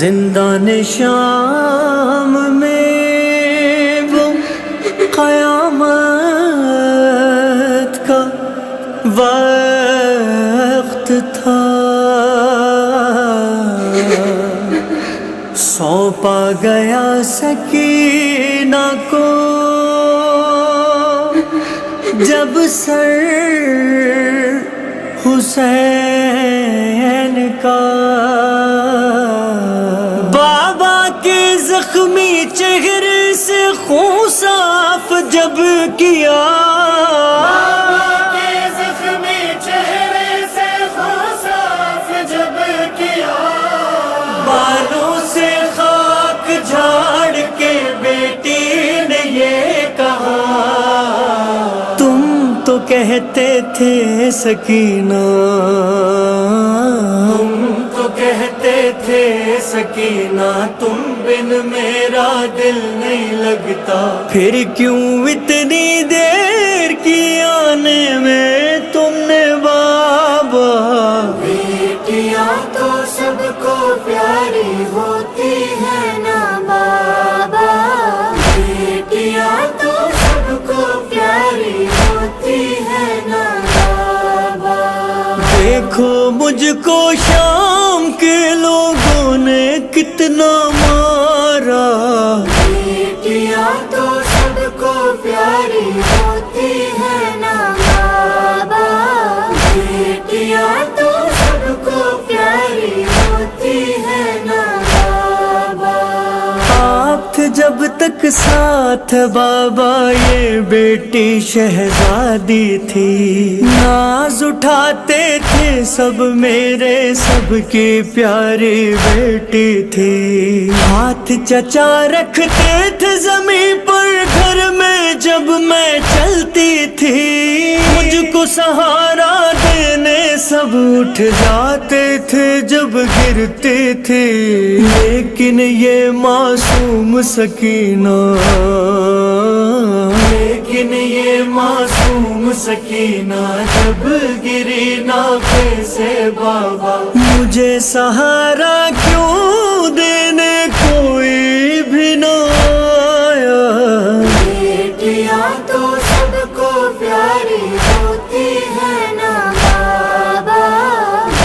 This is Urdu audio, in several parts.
زندان شام میں وہ قیامت کا وقت تھا، سونپا گیا سکینہ کو جب سر حسین کا، بابا کے زخمی چہرے سے خون صاف جب کیا، بابا کے زخمی چہرے سے خون صاف جب کیا، بالوں سے خاک جھاڑ کے بیٹی نے یہ کہا، تم تو کہتے تھے سکینہ، تم تو کہتے تھے سکینہ، تم بن میرا دل نہیں لگتا، پھر کیوں اتنی دیر کی آنے میں تم نے بابا؟ بیٹیاں تو سب کو پیاری ہوتی ہے نا بابا، بیٹیاں تو سب کو پیاری ہوتی ہے نا بابا، دیکھو مجھ کو شام کے لوگوں نے کتنا مارا، بیٹیاں تو سب کو پیاری ہوتی ہے نا بابا، بیٹیاں تو سب کو پیاری ہوتی ہے نا بابا، آپ تھے جب تک ساتھ بابا یہ بیٹی شہزادی تھی، ناز اٹھاتے تھے سب میرے سب کی پیاری بیٹی تھی، ہاتھ چچا رکھتے تھے زمین پر گھر میں جب میں چلتی تھی، مجھ کو سہارا دینے سب اٹھ جاتے تھے جب گرتے تھے، لیکن یہ معصوم سکینہ، لیکن یہ معصوم سکینہ جب گری نافے سے بابا، مجھے سہارا کیوں دینے کوئی بھی نہ آیا؟ بیٹیاں تو سب کو پیاری ہوتی ہے نا بابا،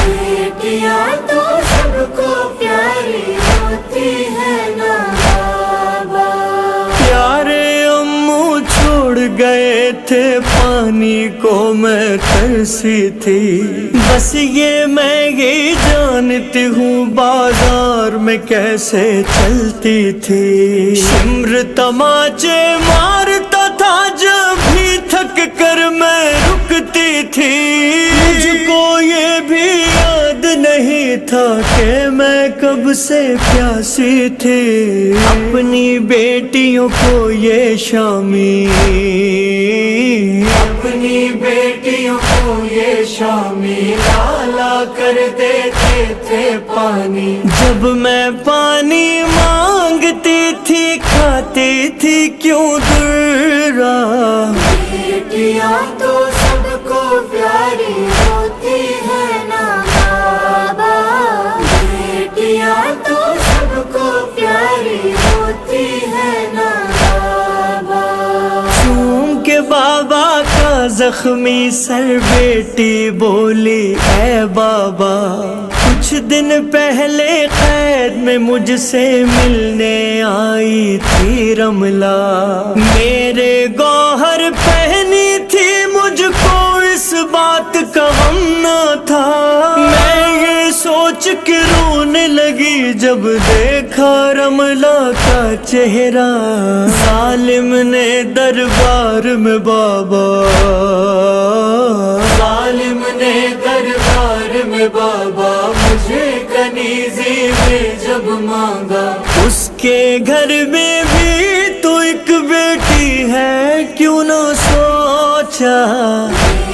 بیٹیاں تو سب کو پیاری ہوتی ہے نا بابا، پیارے امو چھوڑ گئے تھے پانی کو میں ترسی تھی، بس یہ میں ہی جانتی ہوں بازار میں کیسے چلتی تھی، شمر تماچے مارتا تھا جب بھی تھک کر میں رکتی تھی، مجھ کو یہ بھی یاد نہیں تھا کہ میں کب سے پیاسی تھی، اپنی بیٹیوں کو یہ شامی، اپنی بیٹیوں کو یہ شامی لالا کر دیتے تھے پانی، جب میں پانی مانگتی تھی کھاتی تھی کیوں درا، بیٹیاں تو سب کو پیاری ہوتی ہے نا بابا، بیٹیاں تو سب کو پیاری ہوتی ہے نا بابا، چوم کے بابا کا زخمی سر بیٹی بولی، اے بابا کچھ دن پہلے قید میں مجھ سے ملنے آئی تھی رملہ، میرے گوہر پہنی تھی مجھ کو اس بات کا غم نہ تھا، میں یہ سوچ کے رونے لگی جب دیکھا رملہ کا چہرہ، ظالم نے دربار میں بابا، ظالم نے دربار میں بابا مجھے کنیزی میں جب مانگا، اس کے گھر میں بھی تو ایک بیٹی ہے کیوں نہ سوچا،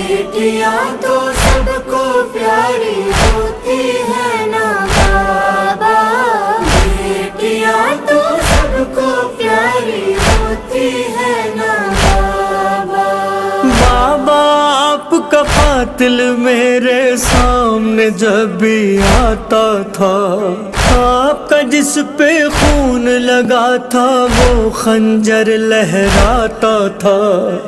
بیٹیاں تو سب کو پیاری ہوتی ہے نا بابا، بیٹیاں تو سب کو پیاری ہوتی ہے نا بابا، بابا آپ کا قاتل میرے سامنے میں جب بھی آتا تھا، آپ کا جس پہ خون لگا تھا وہ خنجر لہراتا تھا،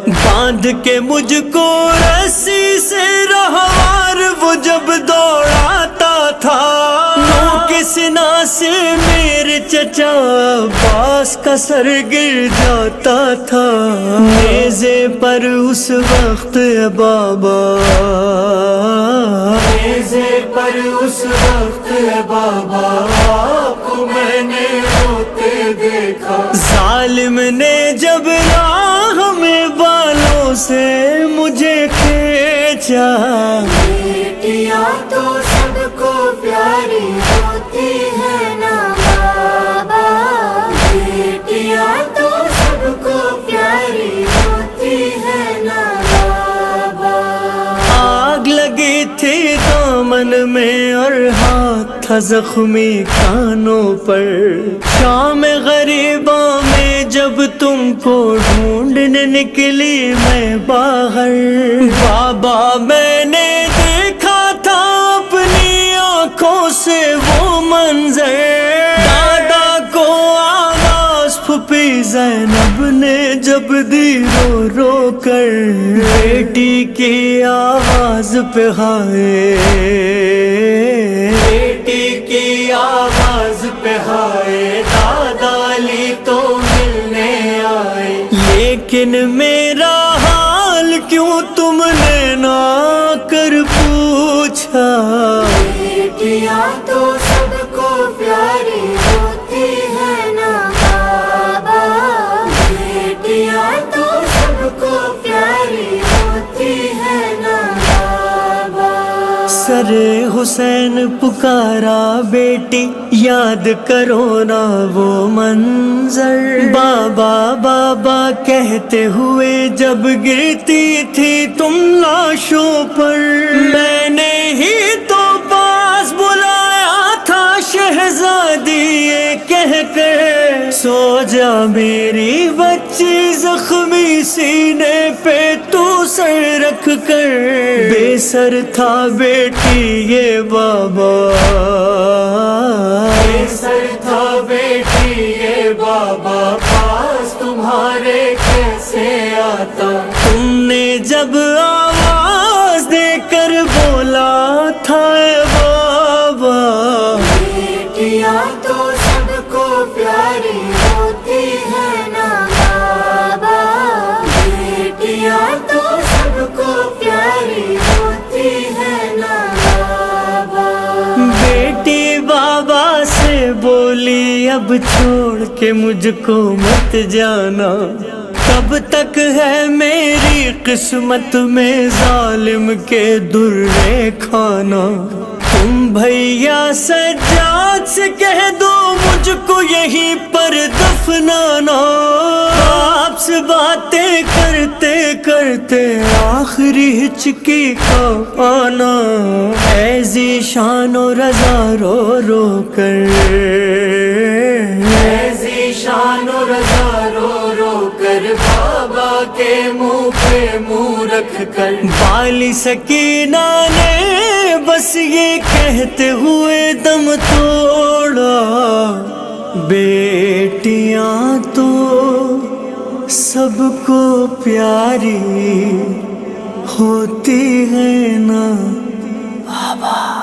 باندھ کے مجھ کو رسی سے رہوار وہ جب دوڑاتا تھا، کے سنا سے میرے چچا عباس کا سر گر جاتا تھا، نیزے پر اس وقت بابا، نیزے پر اس وقت بابا آپ کو میں نے روتے دیکھا، ظالم نے جب راہ میں بالوں سے مجھے کھینچا، بیٹیاں تو سب کو پیاری ہوتی ہے نا بابا، بیٹیاں تو سب کو پیاری ہوتی ہے نا بابا، آگ لگی تھی دامن میں اور ہاتھ تھا زخمی کانوں پر، شام غریباں میں جب تم کو ڈھونڈنے نکلی میں باہر، بابا میں نے دیکھا تھا اپنی آنکھوں سے وہ منظر، دادا کو آواز پھوپھی زینب نے جب دی رو رو کر، بیٹی کی آواز پہ ہائے، بیٹی کی آواز پہ ہائے، دادا علی تو ملنے آئے، لیکن میرا حال کیوں تم نے نہ کر پوچھا، بیٹیاں تو سب کو پیاری ہوتی ہے نا بابا، بیٹیاں تو سب کو پیاری ہوتی ہے نا بابا، سر حسین پکارا بیٹی یاد کرو نا وہ منظر، بابا بابا کہتے ہوئے جب گرتی تھی تم لاشوں پر، میں نے ہی تو پاس بلایا تھا شہزادی یہ کہہ کر، سو جا میری بچی زخمی سینے پہ تو سر رکھ کر، بے سر تھا بیٹی یہ بابا، بے سر تھا بیٹی یہ بابا، پاس تمہارے کیسے آتا، تم نے جب آواز دے کر بولا تھا اے بابا، بیٹیاں تو سب کو پیاری ہوتی ہے نا بابا، بیٹیاں تو سب کو پیاری ہوتی ہے نا بابا، بیٹی بابا سے بولی اب چھوڑ کے مجھ کو مت جانا، کب تک ہے میری قسمت میں ظالم کے درے کھانا، تم بھیا سجاد سے کہہ دو مجھ کو یہیں پر دفنانا، آپ سے باتیں کرتے کرتے آخری ہچکی کا آنا، اے ذیشان و رضا رو رو کر، اے ذیشان و رضا رو رو کر، بابا کے منہ پہ منہ رکھ کر، بالی سکینہ نے بس یہ کہتے ہوئے دم توڑا، بیٹیاں تو سب کو پیاری ہوتی ہے نا بابا۔